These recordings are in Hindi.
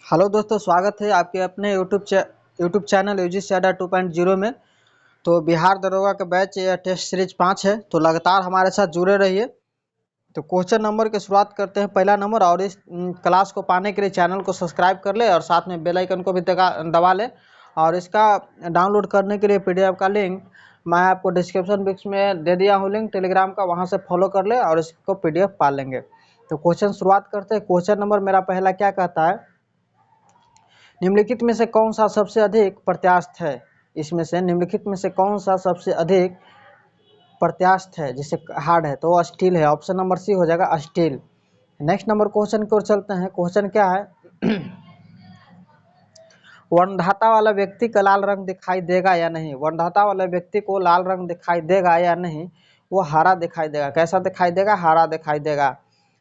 हेलो दोस्तों, स्वागत है आपके अपने यूट्यूब चैनल यूजीसी अड्डा 2.0 में। तो बिहार दरोगा का बैच या टेस्ट सीरीज 5 है, तो लगातार हमारे साथ जुड़े रहिए। तो क्वेश्चन नंबर की शुरुआत करते हैं। पहला नंबर, और इस क्लास को पाने के लिए चैनल को सब्सक्राइब कर ले और साथ में बेल आइकन को भी दबा ले। और इसका डाउनलोड करने के लिए पीडीएफ का लिंक मैं आपको डिस्क्रिप्शन बॉक्स में दे दिया हूँ, लिंक टेलीग्राम का, वहाँ से फॉलो कर ले और इसको पीडीएफ पा लेंगे। तो क्वेश्चन शुरुआत करते हैं। क्वेश्चन नंबर मेरा पहला क्या कहता है, निम्नलिखित में से कौन सा सबसे अधिक प्रत्यास्थ है। इसमें से निम्नलिखित में से कौन सा सबसे अधिक प्रत्यास्थ है, जिसे हार्ड है, तो वो स्टील है। ऑप्शन नंबर सी हो जाएगा स्टील। नेक्स्ट नंबर क्वेश्चन की ओर चलते हैं। क्वेश्चन क्या है, वर्णधाता वाला व्यक्ति का लाल रंग दिखाई देगा या नहीं। वर्णधाता वाले व्यक्ति को लाल रंग दिखाई देगा या नहीं, वो हरा दिखाई देगा। कैसा दिखाई देगा? हरा दिखाई देगा।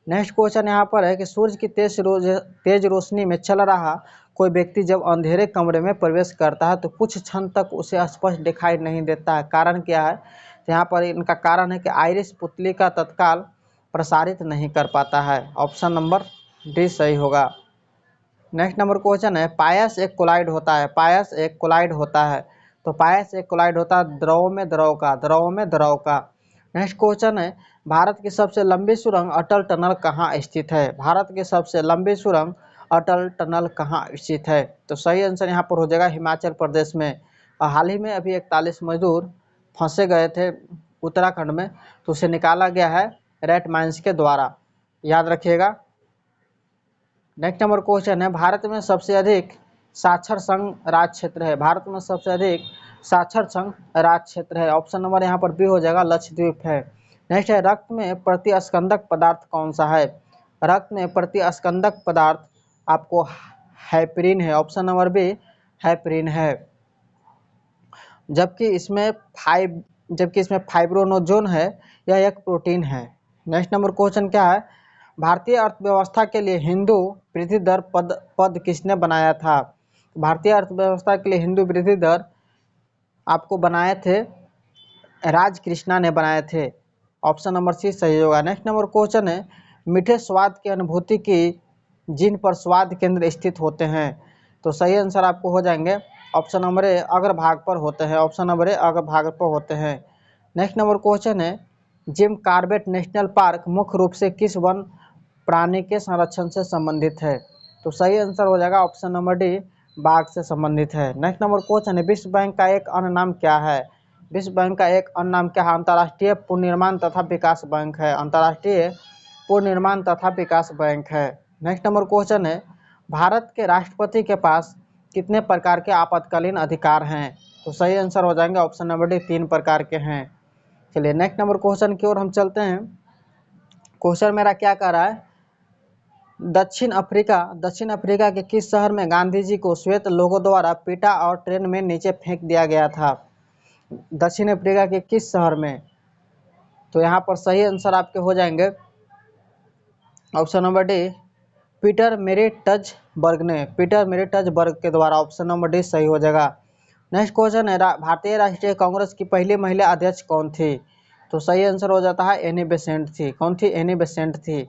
नेक्स्ट क्वेश्चन यहाँ पर है कि सूर्य की तेज रोशनी में चल रहा कोई व्यक्ति जब अंधेरे कमरे में प्रवेश करता है तो कुछ क्षण तक उसे स्पष्ट दिखाई नहीं देता है। कारण क्या है? तो यहाँ पर इनका कारण है कि आइरिस पुतली का तत्काल प्रसारित नहीं कर पाता है। ऑप्शन नंबर डी सही होगा। नेक्स्ट नंबर क्वेश्चन है, पायस एक कोलाइड होता है। पायस एक कोलाइड होता है, तो पायस एक कोलाइड होता है द्रव में द्रव का, द्रव में द्रव का। नेक्स्ट क्वेश्चन है, भारत की सबसे लंबी सुरंग अटल टनल कहाँ स्थित है। भारत की सबसे लंबी सुरंग अटल टनल कहाँ स्थित है, तो सही आंसर यहाँ पर हो जाएगा हिमाचल प्रदेश में। हाल ही में अभी 41 मजदूर फंसे गए थे उत्तराखंड में, तो उसे निकाला गया है रेट माइंस के द्वारा, याद रखिएगा। नेक्स्ट नंबर क्वेश्चन है, भारत में सबसे अधिक साक्षर संघ राज्य क्षेत्र है। भारत में सबसे अधिक साक्षर संघ राज्य क्षेत्र है। ऑप्शन नंबर यहाँ पर बी हो जाएगा, लक्षद्वीप है। नेक्स्ट है, रक्त में प्रतिस्कंदक पदार्थ कौन सा है। रक्त में प्रतिस्कंदक पदार्थ आपको हेपरिन है। ऑप्शन नंबर बी हेपरिन है। जबकि इसमें फाइब्रोनोजोन है, यह एक प्रोटीन है। नेक्स्ट नंबर क्वेश्चन क्या है, भारतीय अर्थव्यवस्था के लिए हिंदू वृद्धि दर पद किसने बनाया था। भारतीय अर्थव्यवस्था के लिए हिंदू वृद्धि दर आपको बनाए थे राज कृष्णा ने बनाए थे। ऑप्शन नंबर सी सही होगा। नेक्स्ट नंबर क्वेश्चन है, मीठे स्वाद की अनुभूति की जिन पर स्वाद केंद्र स्थित होते हैं, तो सही आंसर आपको हो जाएंगे ऑप्शन नंबर ए अग्रभाग पर होते हैं। ऑप्शन नंबर ए अग्रभाग पर होते हैं। नेक्स्ट नंबर क्वेश्चन है, जिम कॉर्बेट नेशनल पार्क मुख्य रूप से किस वन प्राणी के संरक्षण से संबंधित है, तो सही आंसर हो जाएगा ऑप्शन नंबर डी बाघ से संबंधित है। नेक्स्ट नंबर क्वेश्चन है, विश्व बैंक का एक अन्य नाम क्या है। विश्व बैंक का एक अन्य नाम क्या है। अंतर्राष्ट्रीय पुनर्निर्माण तथा विकास बैंक है। अंतर्राष्ट्रीय पुनर्निर्माण तथा विकास बैंक है। नेक्स्ट नंबर क्वेश्चन है, भारत के राष्ट्रपति के पास कितने प्रकार के आपातकालीन अधिकार हैं, तो सही आंसर हो जाएंगे ऑप्शन नंबर डी 3 प्रकार के हैं। चलिए नेक्स्ट नंबर क्वेश्चन की ओर हम चलते हैं। क्वेश्चन मेरा क्या कह रहा है, दक्षिण अफ्रीका के किस शहर में गांधी जी को श्वेत लोगों द्वारा पीटा और ट्रेन में नीचे फेंक दिया गया था। दक्षिण अफ्रीका के किस शहर में, तो यहाँ पर सही आंसर आपके हो जाएंगे option number D Peter Maritzburg के द्वारा। ऑप्शन नंबर डी सही हो जाएगा। नेक्स्ट क्वेश्चन है, भारतीय राष्ट्रीय कांग्रेस की पहली महिला अध्यक्ष कौन थी, तो सही आंसर हो जाता है एनी बेसेंट थी। कौन थी? एनी बेसेंट थी।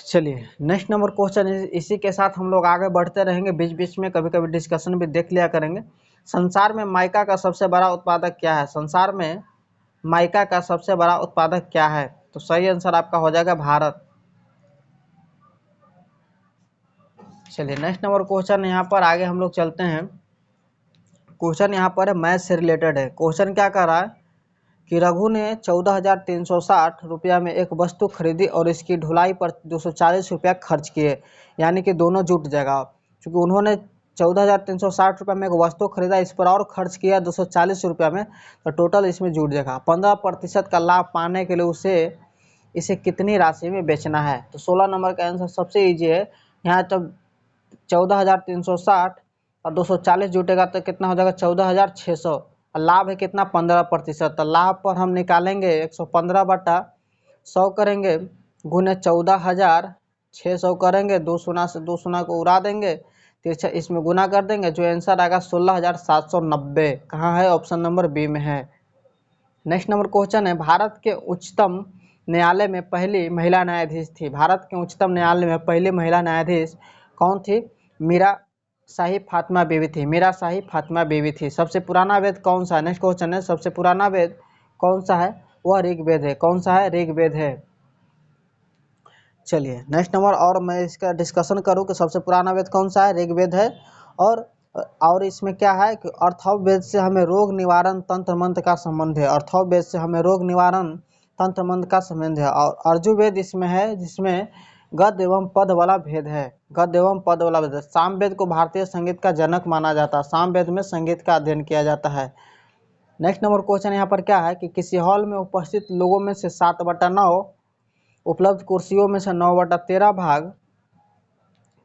चलिए नेक्स्ट नंबर क्वेश्चन, इसी के साथ हम लोग आगे बढ़ते रहेंगे, बीच बीच में कभी कभी डिस्कशन भी देख लिया करेंगे। संसार में माइका का सबसे बड़ा उत्पादक क्या है। संसार में माइका का सबसे बड़ा उत्पादक क्या है, तो सही आंसर आपका हो जाएगा भारत। चलिए नेक्स्ट नंबर क्वेश्चन यहाँ पर आगे हम लोग चलते हैं। क्वेश्चन यहाँ पर मैथ से रिलेटेड है। क्वेश्चन क्या कर रहा है कि रघु ने 14,360 रुपया में एक वस्तु खरीदी और इसकी ढुलाई पर 240 रुपया खर्च किए, यानी कि दोनों जुट जाएगा। क्योंकि उन्होंने 14,360 रुपये में एक वस्तु खरीदा, इस पर और खर्च किया 240 रुपया में, तो टोटल इसमें जुट जाएगा। 15% का लाभ पाने के लिए इसे कितनी राशि में बेचना है, तो 16 नंबर का आंसर सबसे ईजी है। यहाँ जब 14,360 और 240 जुटेगा तो कितना हो जाएगा 14,600। लाभ है कितना 15%, तो लाभ पर हम निकालेंगे 115/100 करेंगे, गुने 14,600 करेंगे, 2 शून्य से 2 शून्य को उड़ा देंगे, तिरछा इसमें गुना कर देंगे, जो आंसर आएगा 16,790। कहाँ है? ऑप्शन नंबर बी में है। नेक्स्ट नंबर क्वेश्चन है, भारत के उच्चतम न्यायालय में पहली महिला न्यायाधीश थी? भारत के उच्चतम न्यायालय में पहली महिला न्यायाधीश कौन थी? मीरा शाही फातिमा बीवी थी। मीरा शाही फातिमा बीवी थी। सबसे पुराना वेद कौन सा है? नेक्स्ट क्वेश्चन है, सबसे पुराना वेद कौन सा है? वह ऋग्वेद है। कौन सा है? ऋग्वेद है। चलिए नेक्स्ट नंबर, और मैं इसका डिस्कशन करूं कि सबसे पुराना वेद कौन सा है? ऋग्वेद है। और इसमें क्या है कि अर्थव वेद से हमें रोग निवारण तंत्र मंत्र का संबंध है। अर्थव वेद से हमें रोग निवारण तंत्र मंत्र का संबंध है। और अर्जुवेद इसमें है, जिसमें गद्य एवं पद वाला भेद है। गद्य एवं पद वाला भेद। सामवेद को भारतीय संगीत का जनक माना जाता है। सामवेद में संगीत का अध्ययन किया जाता है। नेक्स्ट नंबर क्वेश्चन यहाँ पर क्या है कि किसी हॉल में उपस्थित लोगों में से 7/9 उपलब्ध कुर्सियों में से 9/13 भाग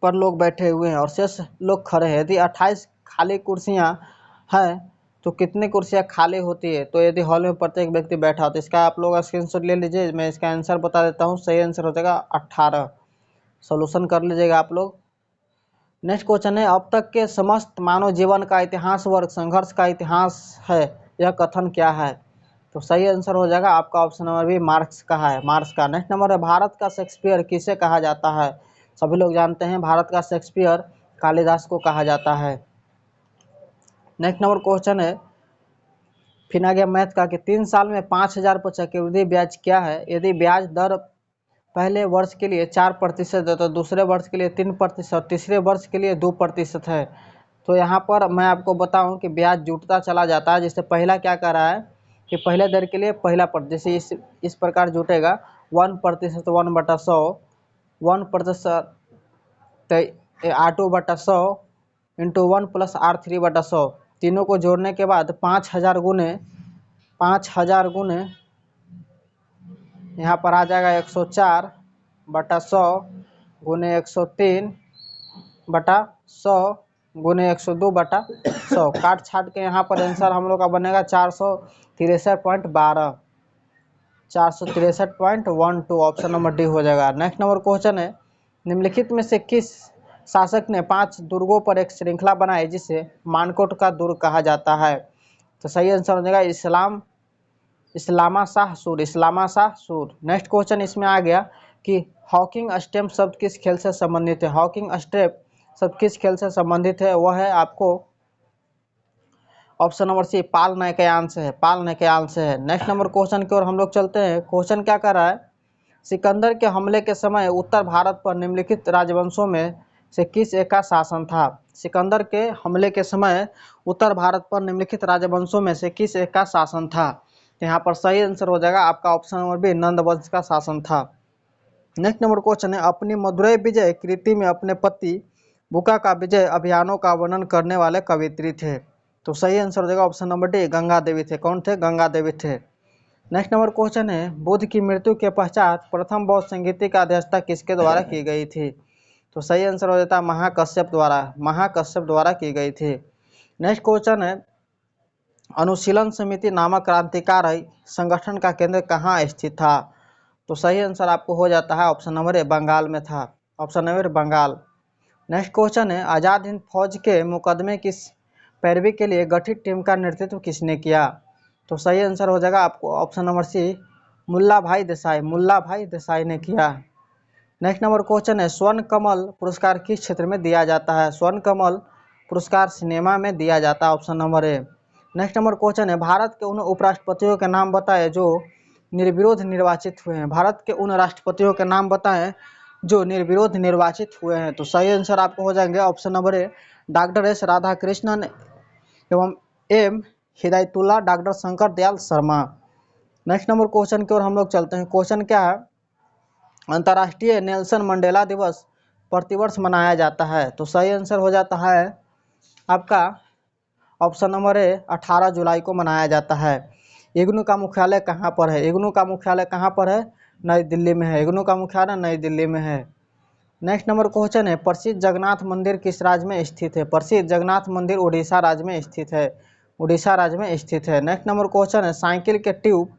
पर लोग बैठे हुए हैं और शेष लोग खड़े हैं। यदि 28 खाली कुर्सियां हैं तो कितनी कुर्सियां खाली होती है? तो यदि हॉल में प्रत्येक व्यक्ति बैठा हो तो इसका आप लोग स्क्रीनशॉट ले लीजिए। मैं इसका आंसर बता देता हूँ। सही आंसर हो जाएगा 18। सोल्यूशन कर लीजिएगा आप लोग। नेक्स्ट क्वेश्चन है, अब तक के समस्त मानव जीवन का इतिहास वर्ग संघर्ष का इतिहास है, यह कथन क्या है? तो सही आंसर हो जाएगा आपका ऑप्शन नंबर बी, मार्क्स का है। मार्क्स का। नेक्स्ट नंबर है, भारत का शेक्सपियर किसे कहा जाता है? सभी लोग जानते हैं भारत का शेक्सपियर कालिदास को कहा जाता है। नेक्स्ट नंबर क्वेश्चन है, फिर आ गया मैथ का कि 3 साल में 5,000 पर चक्रवृद्धि ब्याज क्या है? यदि ब्याज दर पहले वर्ष के लिए 4% है तो दूसरे वर्ष के लिए 3%, तीसरे वर्ष के लिए 2% है। तो यहाँ पर मैं आपको बताऊं कि ब्याज जुटता चला जाता है। जैसे पहला क्या कर रहा है कि पहले दर के लिए पहला जैसे इस प्रकार जुटेगा 1%, 1/100, 1% R2/100 इंटू 1 + R3/100, तीनों को जोड़ने के बाद 5,000 गुने यहाँ पर आ जाएगा 104/100 गुने 103/100 गुने 102/100। काट छाट के यहाँ पर आंसर हम लोग का बनेगा 463.12, 463.12। ऑप्शन नंबर डी हो जाएगा। नेक्स्ट नंबर क्वेश्चन है, निम्नलिखित में से किस शासक ने 5 दुर्गों पर एक श्रृंखला बनाई जिसे मानकोट का दुर्ग कहा जाता है? तो सही आंसर हो जाएगा इस्लामा शाह सूर। इस्लामा शाह सूर। नेक्स्ट क्वेश्चन इसमें आ गया कि हॉकिंग स्टेप शब्द किस खेल से संबंधित है? हॉकिंग स्टेप शब्द किस खेल से संबंधित है? वह है आपको ऑप्शन नंबर सी, पाल नैकयान से है। पाल नैकयान से है। नेक्स्ट नंबर क्वेश्चन की ओर हम लोग चलते हैं। क्वेश्चन क्या कर रहा है, सिकंदर के हमले के समय उत्तर भारत पर निम्नलिखित राजवंशों में से किस एक का शासन था? सिकंदर के हमले के समय उत्तर भारत पर निम्नलिखित राजवंशों में से किस एक का शासन था? तो यहाँ पर सही आंसर हो जाएगा आपका ऑप्शन नंबर बी, नंद वंश का शासन था। नेक्स्ट नंबर क्वेश्चन है, अपनी मदुरई विजय कृति में अपने पति बुका का विजय अभियानों का वर्णन करने वाले कवित्री थे? तो सही आंसर हो जाएगा option number D, Ganga Devi थे। कौन थे? गंगा देवी थे। नेक्स्ट नंबर क्वेश्चन है, बुद्ध की मृत्यु के पश्चात प्रथम बौद्ध संगीति का अध्यक्षता किसके द्वारा की गई थी? तो सही आंसर हो जाता है महाकश्यप द्वारा। महाकश्यप द्वारा की गई थी। नेक्स्ट क्वेश्चन है, अनुशीलन समिति नामक क्रांतिकारी संगठन का केंद्र कहाँ स्थित था? तो सही आंसर आपको हो जाता है ऑप्शन नंबर ए, बंगाल में था। Option number Bengal. Next question है, आज़ाद हिंद फौज के मुकदमे की पैरवी के लिए गठित टीम का नेतृत्व किसने किया? तो सही आंसर हो जाएगा आपको ऑप्शन नंबर सी, मुल्ला भाई देसाई। मुल्ला भाई देसाई ने किया। नेक्स्ट नंबर क्वेश्चन है, स्वर्ण कमल पुरस्कार किस क्षेत्र में दिया जाता है? स्वर्ण कमल पुरस्कार सिनेमा में दिया जाता है। ऑप्शन नंबर ए। नेक्स्ट नंबर क्वेश्चन है, भारत के उन उपराष्ट्रपतियों के नाम बताएं जो निर्विरोध निर्वाचित हुए हैं। भारत के उन राष्ट्रपतियों के नाम बताएं जो निर्विरोध निर्वाचित हुए हैं। तो सही आंसर आपको हो जाएंगे option number A, doctor S Radhakrishnan एवं M Hidayatullah, doctor Shankar Dayal Sharma. Next number question की ओर हम लोग चलते हैं। क्वेश्चन क्या है, अंतर्राष्ट्रीय नेल्सन मंडेला दिवस प्रतिवर्ष मनाया जाता है? तो सही आंसर हो जाता है आपका ऑप्शन नंबर ए, 18 जुलाई को मनाया जाता है। इग्नू का मुख्यालय कहाँ पर है? इग्नू का मुख्यालय कहाँ पर है? नई दिल्ली में है। इग्नू का मुख्यालय नई दिल्ली में है। नेक्स्ट नंबर क्वेश्चन है, प्रसिद्ध जगन्नाथ मंदिर किस राज्य में स्थित है? प्रसिद्ध जगन्नाथ मंदिर उड़ीसा राज्य में स्थित है। उड़ीसा राज्य में स्थित है। नेक्स्ट नंबर क्वेश्चन है, साइकिल के ट्यूब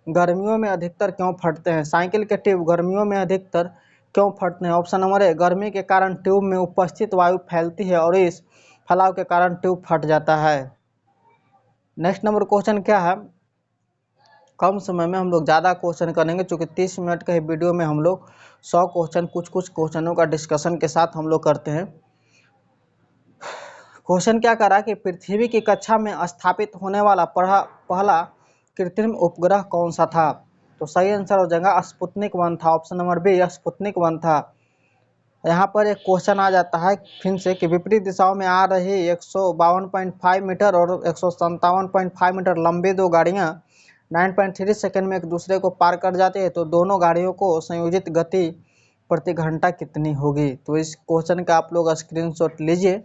गर्मियों में अधिकतर क्यों फटते हैं? साइकिल के ट्यूब गर्मियों में अधिकतर क्यों फटते हैं? ऑप्शन नंबर ए, गर्मी के कारण ट्यूब में उपस्थित वायु फैलती है और इस फैलाव के कारण ट्यूब फट जाता है। नेक्स्ट नंबर क्वेश्चन क्या है, कम समय में हम लोग ज़्यादा क्वेश्चन करेंगे, चूँकि 30 मिनट का ही वीडियो में हम लोग 100 क्वेश्चन कुछ क्वेश्चनों का डिस्कशन के साथ हम लोग करते हैं। क्वेश्चन क्या करा कि पृथ्वी की कक्षा में स्थापित होने वाला पहला कृत्रिम उपग्रह कौन सा था? तो सही आंसर हो जाएगा स्पुतनिक 1 था। ऑप्शन नंबर बी स्पुतनिक 1 था। यहाँ पर एक क्वेश्चन आ जाता है फिर से कि विपरीत दिशाओं में आ रही 152.5 मीटर और 157.5 मीटर लंबी दो गाड़ियाँ 9.3 सेकंड में एक दूसरे को पार कर जाती है, तो दोनों गाड़ियों को संयोजित गति प्रति घंटा कितनी होगी? तो इस क्वेश्चन का आप लोग स्क्रीनशॉट लीजिए।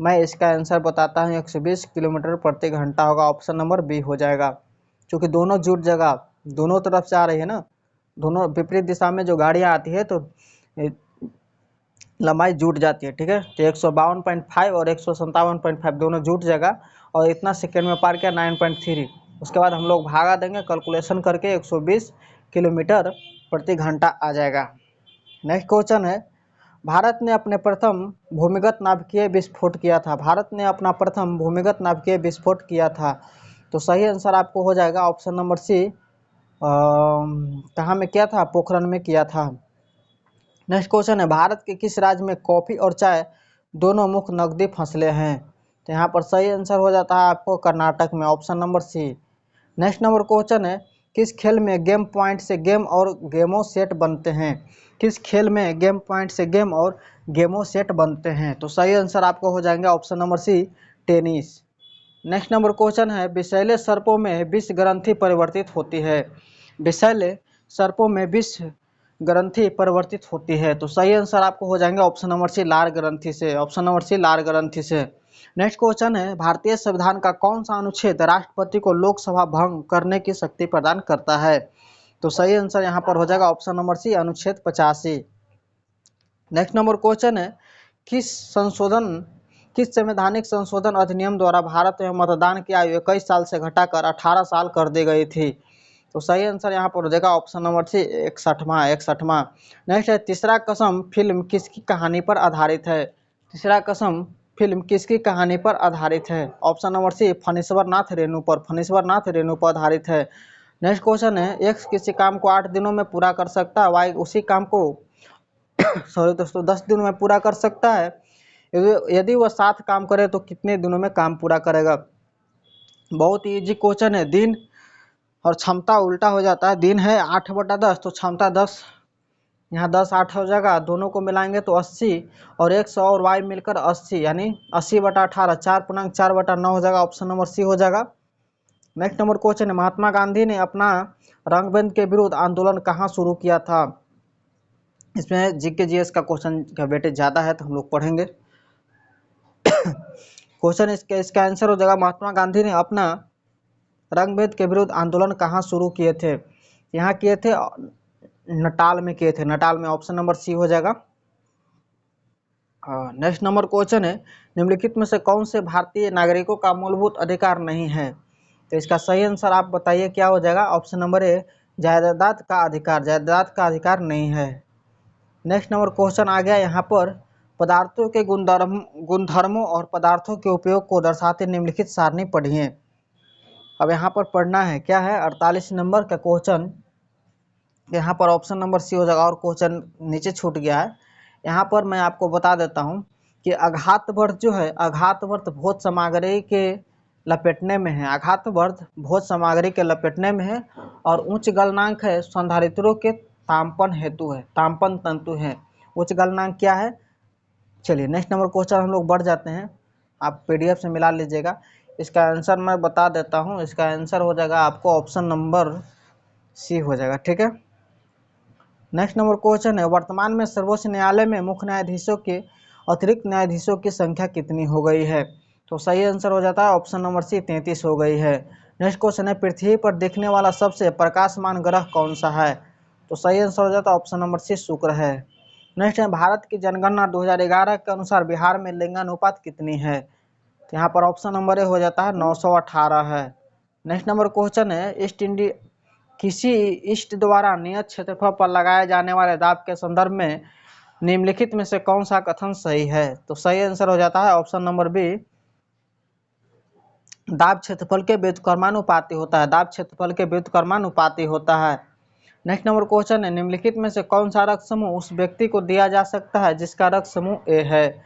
मैं इसका आंसर बताता हूँ, 120 किलोमीटर प्रति घंटा होगा। ऑप्शन नंबर बी हो जाएगा, क्योंकि दोनों जुट जगह दोनों तरफ से आ रही है ना, दोनों विपरीत दिशा में जो गाड़ियाँ आती है तो लंबाई जुट जाती है। ठीक है, तो 152.5 और 157.5 दोनों जुट जाएगा और इतना सेकेंड में पार किया 9.3। उसके बाद हम लोग भागा देंगे कैलकुलेशन करके, 120 किलोमीटर प्रति घंटा आ जाएगा। नेक्स्ट क्वेश्चन है, भारत ने अपने प्रथम भूमिगत नाभिकीय विस्फोट किया था। भारत ने अपना प्रथम भूमिगत नाभिकीय विस्फोट किया था। तो सही आंसर आपको हो जाएगा ऑप्शन नंबर सी। कहाँ में किया था? पोखरण में किया था। नेक्स्ट क्वेश्चन है, भारत के किस राज्य में कॉफी और चाय दोनों मुख्य नकदी फसलें हैं? तो यहाँ पर सही आंसर हो जाता है आपको कर्नाटक में। Option number C. Next number question है, किस खेल में गेम पॉइंट से गेम और गेमो सेट बनते हैं? किस खेल में गेम पॉइंट से गेम और गेमो सेट बनते हैं? तो सही आंसर आपको हो जाएंगे option number C, tennis. Next number question है, विषैले सर्पों में विष ग्रंथि परिवर्तित होती है। विषैले सर्पों में विष ग्रंथि परिवर्तित होती है। तो सही आंसर आपको हो जाएंगे ऑप्शन नंबर सी, लार ग्रंथि से। ऑप्शन नंबर सी, लार ग्रंथि से। नेक्स्ट क्वेश्चन है, भारतीय संविधान का कौन सा अनुच्छेद राष्ट्रपति को लोकसभा भंग करने की शक्ति प्रदान करता है? तो सही आंसर यहाँ पर हो जाएगा ऑप्शन नंबर सी, अनुच्छेद 85। नेक्स्ट नंबर क्वेश्चन है, किस संवैधानिक संशोधन अधिनियम द्वारा भारत में मतदान की आयु 21 साल से घटाकर 18 साल कर दी गई थी? तो सही आंसर यहाँ पर हो जाएगा ऑप्शन नंबर सी, 61वां। नेक्स्ट है, तीसरा कसम फिल्म किसकी कहानी पर आधारित है? तीसरा कसम फिल्म किसकी कहानी पर आधारित है? ऑप्शन नंबर सी, फणीश्वर नाथ रेणु पर आधारित है। नेक्स्ट क्वेश्चन है, एक्स किसी काम को 8 दिनों में पूरा कर सकता है, वाई उसी काम को सॉरी दोस्तों 10 दिनों में पूरा कर सकता है। यदि वह 7 काम करे तो कितने दिनों में काम पूरा करेगा? बहुत ही इजी क्वेश्चन है। दिन और क्षमता उल्टा हो जाता है। दिन है 8/10 तो क्षमता 10, यहाँ 10 8 हो जाएगा, दोनों को मिलाएंगे तो 80 और 100 और y मिलकर 80, यानी 80/18, 4/4 हो जाएगा। ऑप्शन नंबर सी हो जाएगा। नेक्स्ट नंबर क्वेश्चन है, महात्मा गांधी ने अपना रंगबंद के विरुद्ध आंदोलन कहाँ शुरू किया था? इसमें जीके जीएस का क्वेश्चन का वेटेज ज़्यादा है तो हम लोग पढ़ेंगे। क्वेश्चन इसका आंसर हो जाएगा, महात्मा गांधी ने अपना रंगभेद के विरुद्ध आंदोलन कहाँ शुरू किए थे? यहाँ किए थे नटाल में किए थे, नटाल में। ऑप्शन नंबर सी हो जाएगा। नेक्स्ट नंबर क्वेश्चन है, निम्नलिखित में से कौन से भारतीय नागरिकों का मूलभूत अधिकार नहीं है? तो इसका सही आंसर आप बताइए क्या हो जाएगा? ऑप्शन नंबर ए, जायदाद का अधिकार नहीं है। नेक्स्ट नंबर क्वेश्चन आ गया यहाँ पर, पदार्थों के गुणधर्मों और पदार्थों के उपयोग को दर्शाते निम्नलिखित सारणी पढ़िए। अब यहाँ पर पढ़ना है क्या है, 48 नंबर का क्वेश्चन। यहाँ पर ऑप्शन नंबर सी हो जाएगा और क्वेश्चन नीचे छूट गया है। यहाँ पर मैं आपको बता देता हूँ कि आघातवर्त जो है, आघातवर्त भोज सामग्री के लपेटने में है। आघातवर्त भोज सामग्री के लपेटने में है और उच्च गलनांक है संधारित्रों के ताम्पन हेतु है, ताम्पन तंतु है। उच्च गलनांक क्या है? चलिए नेक्स्ट नंबर क्वेश्चन हम लोग बढ़ जाते हैं, आप पीडीएफ से मिला लीजिएगा। इसका आंसर मैं बता देता हूँ, इसका आंसर हो जाएगा आपको ऑप्शन नंबर सी हो जाएगा। ठीक है, नेक्स्ट नंबर क्वेश्चन है, वर्तमान में सर्वोच्च न्यायालय में मुख्य न्यायाधीशों के अतिरिक्त न्यायाधीशों की संख्या कितनी हो गई है? तो सही आंसर हो जाता है ऑप्शन नंबर सी, 33 हो गई है। नेक्स्ट क्वेश्चन है, पृथ्वी पर देखने वाला सबसे प्रकाशमान ग्रह कौन सा है? तो सही आंसर हो जाता है ऑप्शन नंबर सी, शुक्र है। नेक्स्ट है, भारत की जनगणना 2011 के अनुसार बिहार में लिंगानुपात कितनी है? तो यहाँ पर ऑप्शन नंबर ए हो जाता है 918 है। नेक्स्ट नंबर क्वेश्चन है, किसी ईस्ट द्वारा नियत क्षेत्रफल पर लगाए जाने वाले दाब के संदर्भ में निम्नलिखित में से कौन सा कथन सही है? तो सही आंसर हो जाता है ऑप्शन नंबर बी, दाब क्षेत्रफल के व्युत्क्रमानुपाती होता है, दाब क्षेत्रफल के व्युत्क्रमानुपाती होता है। नेक्स्ट नंबर क्वेश्चन है, निम्नलिखित में से कौन सा रक्त समूह उस व्यक्ति को दिया जा सकता है जिसका रक्त समूह ए है।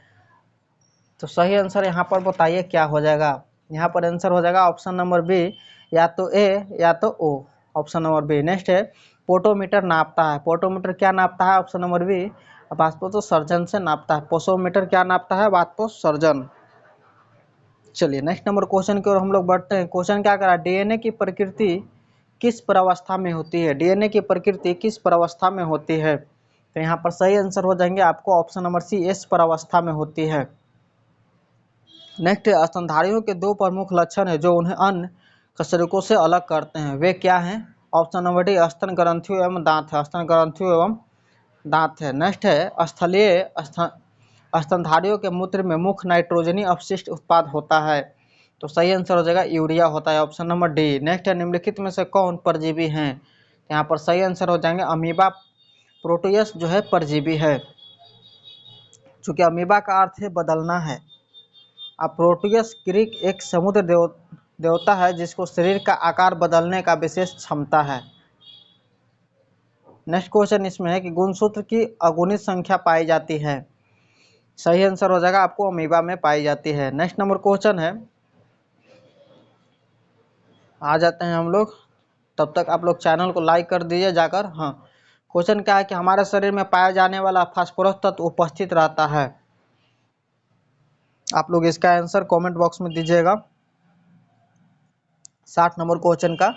तो सही आंसर यहाँ पर बताइए क्या हो जाएगा। यहाँ पर आंसर हो जाएगा ऑप्शन नंबर बी, या तो ए या तो ओ, ऑप्शन नंबर बी। नेक्स्ट है, पोटोमीटर नापता है, पोटोमीटर क्या नापता है, ऑप्शन नंबर बी, वाष्पोत्सर्जन से नापता है। पोटोमीटर क्या नापता है, वाष्पोत्सर्जन। चलिए नेक्स्ट नंबर क्वेश्चन की ओर हम लोग बढ़ते हैं। क्वेश्चन क्या करा, डीएनए की प्रकृति किस प्रावस्था में होती है, डीएनए की प्रकृति किस प्रावस्था में होती है। तो यहाँ पर सही आंसर हो जाएंगे आपको ऑप्शन नंबर सी, एस प्रावस्था में होती है। नेक्स्ट, स्तनधारियों के दो प्रमुख लक्षण है जो उन्हें अन्य कशेरुकों से अलग करते हैं, वे क्या हैं। ऑप्शन नंबर डी, स्तन ग्रंथियों एवं दांत है, स्तन ग्रंथियों एवं दांत है। नेक्स्ट है, स्थलीय स्तनधारियों के मूत्र में मुख्य नाइट्रोजनी अपशिष्ट उत्पाद होता है। तो सही आंसर हो जाएगा यूरिया होता है, ऑप्शन नंबर डी। नेक्स्ट है, निम्नलिखित में से कौन परजीवी हैं। यहाँ पर सही आंसर हो जाएंगे अमीबा, प्रोटियस जो है परजीवी है। चूंकि अमीबा का अर्थ है बदलना है। अब प्रोटियस ग्रीक एक समुद्र देवता है जिसको शरीर का आकार बदलने का विशेष क्षमता है। नेक्स्ट क्वेश्चन इसमें है कि गुणसूत्र की अगुणित संख्या पाई जाती है। सही आंसर हो जाएगा आपको अमीबा में पाई जाती है। नेक्स्ट नंबर क्वेश्चन है, आ जाते हैं हम लोग, तब तक आप लोग चैनल को लाइक कर दीजिए जाकर। हाँ, क्वेश्चन क्या है कि हमारे शरीर में पाया जाने वाला फास्फोरस तत्व उपस्थित रहता है। आप लोग इसका आंसर कमेंट बॉक्स में दीजिएगा 60 नंबर क्वेश्चन का।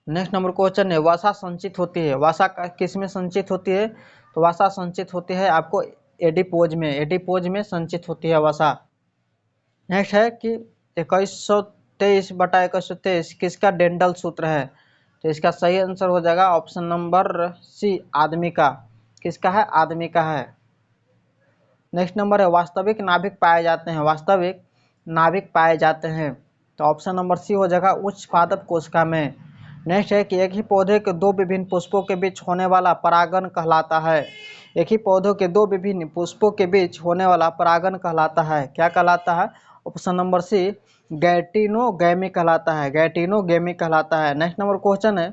नेक्स्ट नंबर क्वेश्चन है, वसा संचित होती है, वसा किस में संचित होती है। तो वसा संचित होती है आपको एडिपोज में, एडिपोज में संचित होती है वसा। नेक्स्ट है कि 2123/2123 किसका डेंडल सूत्र है। तो इसका सही आंसर हो जाएगा ऑप्शन नंबर सी, आदमी का। किसका है, आदमी का है। नेक्स्ट नंबर है, वास्तविक नाभिक पाए जाते हैं, वास्तविक नाभिक पाए जाते हैं। तो ऑप्शन नंबर सी हो जाएगा उच्च पादप कोशिका में। नेक्स्ट है कि एक ही पौधे के दो विभिन्न पुष्पों के बीच होने वाला परागण कहलाता है, एक ही पौधों के दो विभिन्न पुष्पों के बीच होने वाला परागण कहलाता है, क्या कहलाता है। ऑप्शन नंबर सी, गैटिनोगैमी कहलाता है, गैटिनोगैमी कहलाता है। नेक्स्ट नंबर क्वेश्चन है,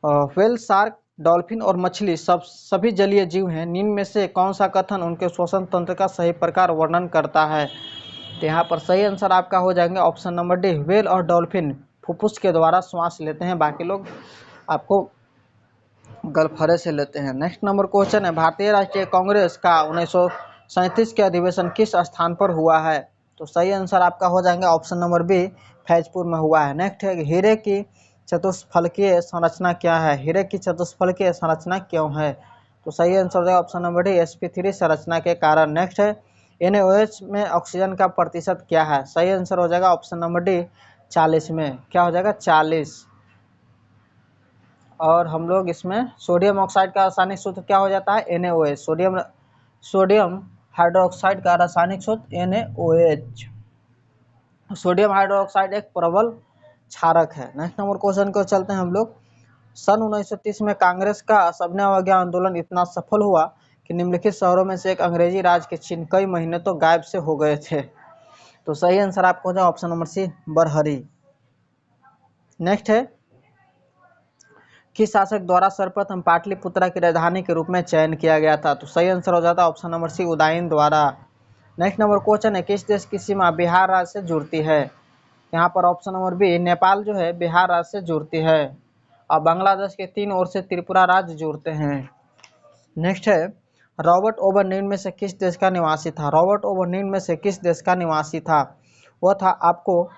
व्हेल, शार्क, डॉल्फिन और मछली सभी जलीय जीव हैं, निम्न में से कौन सा कथन उनके श्वसन तंत्र का सही प्रकार वर्णन करता है। तो यहाँ पर सही आंसर आपका हो जाएंगे ऑप्शन नंबर डी, व्हेल और डॉल्फिन फुफ्फुस के द्वारा श्वास लेते हैं, बाकी लोग आपको गलफरे से लेते हैं। नेक्स्ट नंबर क्वेश्चन है, भारतीय राष्ट्रीय कांग्रेस का 1937 के अधिवेशन किस स्थान पर हुआ है। तो सही आंसर आपका हो जाएंगे ऑप्शन नंबर बी, फैजपुर में हुआ है। नेक्स्ट है, हीरे की चतुष्फलकीय संरचना क्या है, हीरे की चतुष्फलकीय संरचना क्यों है। तो सही आंसर हो जाएगा ऑप्शन नंबर डी, sp3 संरचना के कारण। नेक्स्ट है, NaOH में ऑक्सीजन का प्रतिशत क्या है। सही आंसर हो जाएगा ऑप्शन नंबर डी, 40 में, क्या हो जाएगा 40। और हम लोग इसमें सोडियम ऑक्साइड का रासायनिक सूत्र क्या हो जाता है, NaOH, सोडियम हाइड्रोक्साइड का रासायनिक सूत्र NaOH। सोडियम हाइड्रोक्साइड एक प्रबल क्षारक है। नेक्स्ट नंबर क्वेश्चन को चलते हैं हम लोग। सन 1930 में कांग्रेस का सबने अवज्ञा आंदोलन इतना सफल हुआ कि निम्नलिखित शहरों में से एक अंग्रेजी राज के चिन्ह कई महीने तो गायब से हो गए थे। तो सही आंसर आपको हो जाए ऑप्शन नंबर सी, बरहरी। नेक्स्ट है, किस शासक द्वारा सर्वप्रथम पाटलिपुत्रा की राजधानी के रूप में चयन किया गया था। तो सही आंसर हो जाता है ऑप्शन नंबर सी, उदयन द्वारा। नेक्स्ट नंबर क्वेश्चन है, किस देश की सीमा बिहार राज्य से जुड़ती है। यहाँ पर ऑप्शन नंबर बी, नेपाल जो है बिहार राज्य से जुड़ती है, और बांग्लादेश के 3 ओर से त्रिपुरा राज्य जुड़ते हैं। नेक्स्ट है, रॉबर्ट ओवन निम्न में से किस देश का निवासी था, रॉबर्ट ओवन निम्न में से किस देश का निवासी था। वो था आपको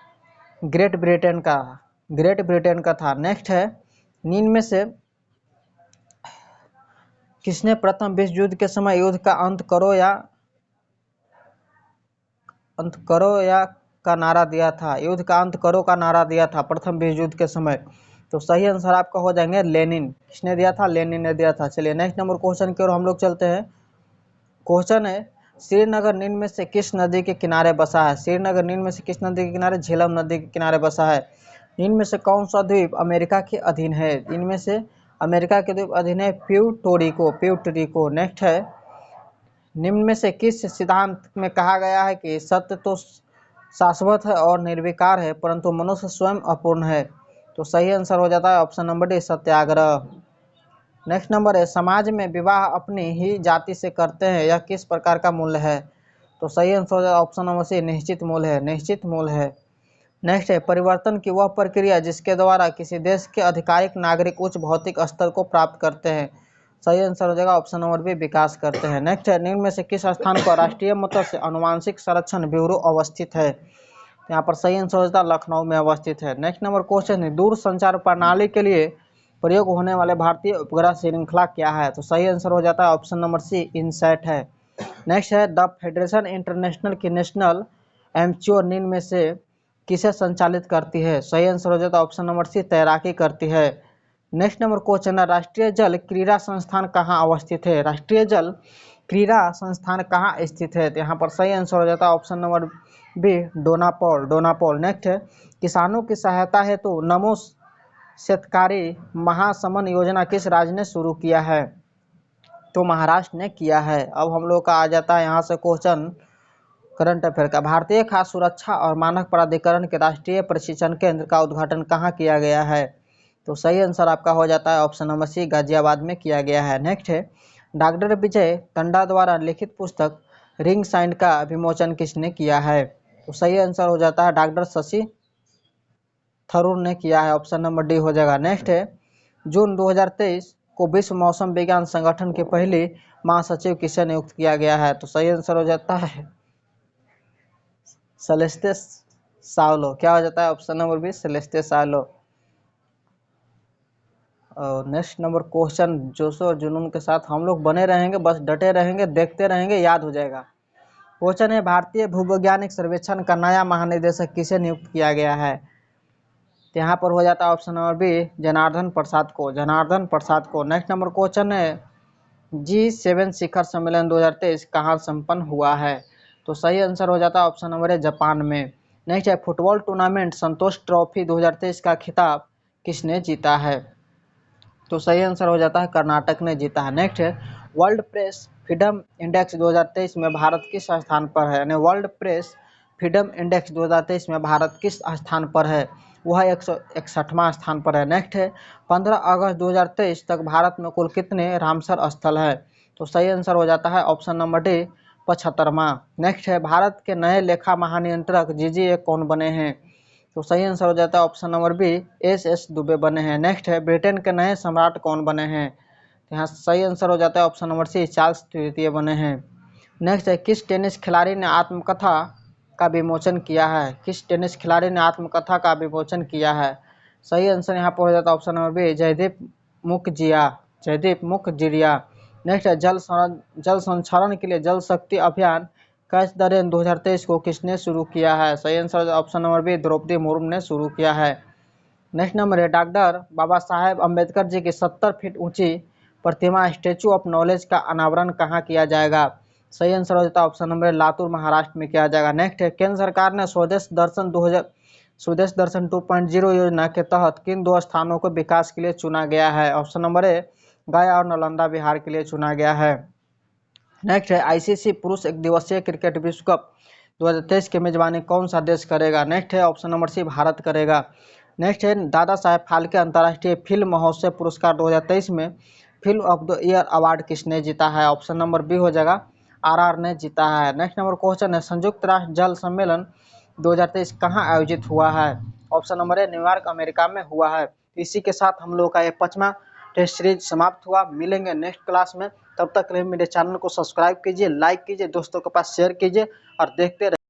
ग्रेट ब्रिटेन का, ग्रेट ब्रिटेन का था। नेक्स्ट है, निम्न में से किसने प्रथम विश्व युद्ध के समय युद्ध का अंत करो या का नारा दिया था, युद्ध का अंत करो का नारा दिया था प्रथम विश्व युद्ध के समय। तो सही आंसर आपका हो जाएंगे लेनिन। किसने दिया था, लेनिन ने दिया था। चलिए नेक्स्ट नंबर क्वेश्चन की ओर हम लोग चलते हैं। क्वेश्चन है, श्रीनगर निम्न में से किस नदी के किनारे बसा है, श्रीनगर निम्न में से किस नदी के किनारे, झेलम नदी के किनारे बसा है। इनमें से कौन सा द्वीप अमेरिका के अधीन है, इनमें से अमेरिका के द्वीप अधीन है प्यूर्टोरिको। नेक्स्ट है, निम्न में से किस सिद्धांत में कहा गया है कि सत्य तो शाश्वत है और निर्विकार है, परंतु मनुष्य स्वयं अपूर्ण है। तो सही आंसर हो जाता है ऑप्शन नंबर डी, सत्याग्रह। नेक्स्ट नंबर है, समाज में विवाह अपनी ही जाति से करते हैं, यह किस प्रकार का मूल्य है? तो सही आंसर हो जाता है ऑप्शन नंबर सी, निश्चित मूल्य है, निश्चित मूल्य है। नेक्स्ट है, परिवर्तन की वह प्रक्रिया जिसके द्वारा किसी देश के आधिकारिक नागरिक उच्च भौतिक स्तर को प्राप्त करते हैं। सही आंसर हो जाएगा ऑप्शन नंबर बी, विकास करते हैं। नेक्स्ट है, निम्न में से किस स्थान पर राष्ट्रीय मत्स्य अनुवांशिक संरक्षण ब्यूरो अवस्थित है? यहाँ पर सही आंसर हो जाता है लखनऊ में अवस्थित है। नेक्स्ट नंबर क्वेश्चन है, दूर संचार प्रणाली के लिए प्रयोग होने वाले भारतीय उपग्रह श्रृंखला क्या है? तो सही आंसर हो जाता है ऑप्शन नंबर सी, इनसैट है। नेक्स्ट है, द फेडरेशन इंटरनेशनल की नेशनल एमेच्योर निम्न में से किसे संचालित करती है? सही आंसर हो जाता है ऑप्शन नंबर सी, तैराकी करती है। नेक्स्ट नंबर क्वेश्चन है, राष्ट्रीय जल क्रीड़ा संस्थान कहाँ अवस्थित है? राष्ट्रीय जल क्रीड़ा संस्थान कहाँ स्थित है? तो यहाँ पर सही आंसर हो जाता है ऑप्शन नंबर बी, डोनापोल, डोनापोल। नेक्स्ट है, किसानों की सहायता हेतु तो नमो शेतकारी महासमन योजना किस राज्य ने शुरू किया है? तो महाराष्ट्र ने किया है। अब हम लोग का आ जाता है यहाँ से क्वेश्चन करंट अफेयर का। भारतीय खाद्य सुरक्षा और मानक प्राधिकरण के राष्ट्रीय प्रशिक्षण केंद्र का उद्घाटन कहाँ किया गया है? तो सही आंसर आपका हो जाता है ऑप्शन नंबर सी, गाजियाबाद में किया गया है। नेक्स्ट है, डॉक्टर विजय टंडा द्वारा लिखित पुस्तक रिंग साइंड का विमोचन किसने किया है? तो सही आंसर हो जाता है डॉक्टर शशि थरूर ने किया है, ऑप्शन नंबर डी हो जाएगा। नेक्स्ट है, जून 2023 को विश्व मौसम विज्ञान संगठन के पहली महासचिव किसे नियुक्त किया गया है? तो सही आंसर हो जाता है सेलेस्टे सावलो। क्या हो जाता है ऑप्शन नंबर बी, सेलेस्टे सावलो। और नेक्स्ट नंबर क्वेश्चन, जोश और जुनून के साथ हम लोग बने रहेंगे, बस डटे रहेंगे, देखते रहेंगे, याद हो जाएगा। क्वेश्चन है, भारतीय भूवैज्ञानिक सर्वेक्षण का नया महानिदेशक किसे नियुक्त किया गया है? तो यहाँ पर हो जाता है ऑप्शन नंबर बी, जनार्दन प्रसाद को, जनार्दन प्रसाद को। नेक्स्ट नंबर क्वेश्चन है, G7 शिखर सम्मेलन 2023 कहाँ संपन्न हुआ है? तो सही आंसर हो जाता है ऑप्शन नंबर है, जापान में। नेक्स्ट है, फुटबॉल टूर्नामेंट संतोष ट्रॉफी 2023 का खिताब किसने जीता है? तो सही आंसर हो जाता है कर्नाटक ने जीता है। नेक्स्ट है, वर्ल्ड प्रेस फ्रीडम इंडेक्स 2023 में भारत किस स्थान पर है? यानी वर्ल्ड प्रेस फ्रीडम इंडेक्स 2023 में भारत किस स्थान पर है? वह 161वां स्थान पर है। नेक्स्ट है, 15 अगस्त 2023 तक भारत में कुल कितने रामसर स्थल है? तो सही आंसर हो जाता है ऑप्शन नंबर डी, 75वां। नेक्स्ट है, भारत के नए लेखा महानियंत्रक जीजीए कौन बने हैं? तो सही आंसर हो जाता है option number B, S Dubey बने हैं। नेक्स्ट है, ब्रिटेन के नए सम्राट कौन बने हैं? यहाँ सही आंसर हो जाता है ऑप्शन नंबर सी, चार्ल्स तृतीय बने हैं। नेक्स्ट है, किस टेनिस खिलाड़ी ने आत्मकथा का विमोचन किया है? किस टेनिस खिलाड़ी ने आत्मकथा का विमोचन किया है? सही आंसर यहाँ पर हो जाता है option number B, Jaideep Mukhjia, Jaideep Mukhjia. Next है, जल संरक्षण के लिए जल शक्ति अभियान कैच द रेन 2023 को किसने शुरू किया है? सही answer option number B, Draupadi Murmu ने शुरू किया है। नेक्स्ट नंबर है, डॉक्टर बाबा साहेब अम्बेडकर जी की 70 फीट ऊंची प्रतिमा स्टेचू ऑफ नॉलेज का अनावरण कहाँ किया जाएगा? सही आंसर हो जाता है ऑप्शन नंबर, लातूर महाराष्ट्र में किया जाएगा। नेक्स्ट है, केंद्र सरकार ने स्वदेश दर्शन 2.0 योजना के तहत किन दो स्थानों को विकास के लिए चुना गया है? ऑप्शन नंबर ए, गया और नालंदा बिहार के लिए चुना गया है। नेक्स्ट है, आईसीसी पुरुष एक दिवसीय क्रिकेट विश्व कप 2023 की मेजबानी कौन सा देश करेगा? नेक्स्ट है ऑप्शन नंबर सी, भारत करेगा। नेक्स्ट है, दादा साहेब फाल्के अंतर्राष्ट्रीय फिल्म महोत्सव पुरस्कार 2023 में film of the year award किसने जीता है? ऑप्शन नंबर बी हो जाएगा, आरआर ने जीता है। नेक्स्ट नंबर क्वेश्चन है, संयुक्त राष्ट्र जल सम्मेलन 2023 कहाँ आयोजित हुआ है? ऑप्शन नंबर ए, न्यूयॉर्क अमेरिका में हुआ है। इसी के साथ हम लोग का ये 5वां टेस्ट सीरीज समाप्त हुआ। मिलेंगे नेक्स्ट क्लास में, तब तक के लिए मेरे चैनल को सब्सक्राइब कीजिए, लाइक कीजिए, दोस्तों के पास शेयर कीजिए और देखते रहिए।